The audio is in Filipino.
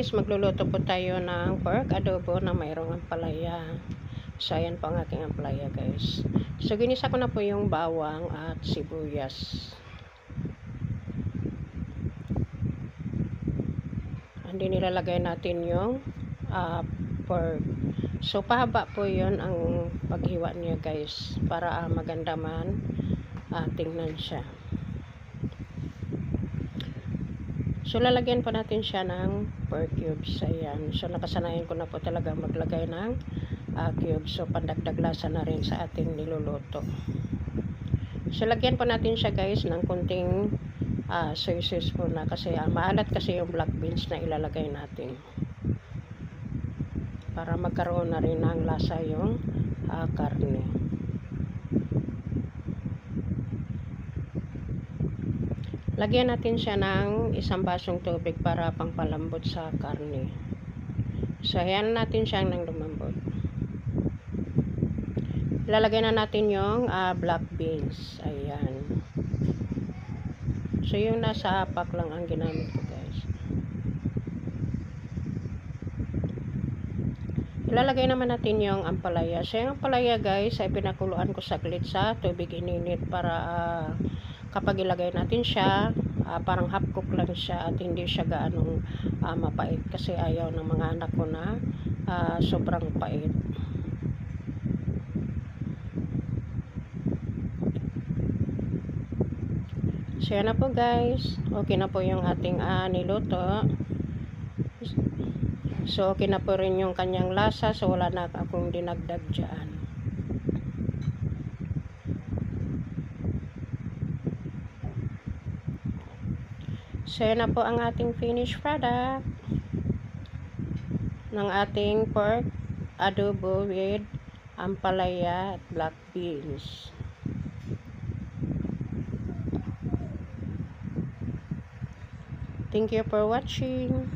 guys, magluluto po tayo ng pork adobo na mayroong ampalaya. So ayan po ang aking ampalaya guys. So ginisa ko na po yung bawang at sibuyas. Hindi nilalagay natin yung pork. So pahaba po yun ang paghiwa niya guys, para maganda man tingnan siya. So lalagyan po natin siya ng pork cubes. Ayan. So nakasanayan ko na po talaga maglagay ng cubes. So pandagdag lasa na rin sa ating niluluto. So lagyan po natin siya guys ng kunting soy sauce po na, kasi maalat kasi yung black beans na ilalagay natin. Para magkaroon na rin ng lasa yung karne. Lagyan natin siya ng isang basong tubig para pangpalambot sa karne. So, ayan natin siya ng lumambot. Lalagyan na natin yung black beans. Ayan. So, yung nasa apak lang ang ginamit ko guys. Ilalagay naman natin yung ampalaya. So, yung ampalaya guys ay pinakuluan ko saglit sa tubig ininit para kapag ilagay natin siya, parang half cook lang siya at hindi siya gaanong mapait, kasi ayaw ng mga anak ko na sobrang pait. So yan na po guys, okay na po yung ating niluto. So okay na po rin yung kanyang lasa, so wala na akong dinagdag dyan. So, yan na po ang ating finished product ng ating pork adobo with ampalaya at black beans. Thank you for watching.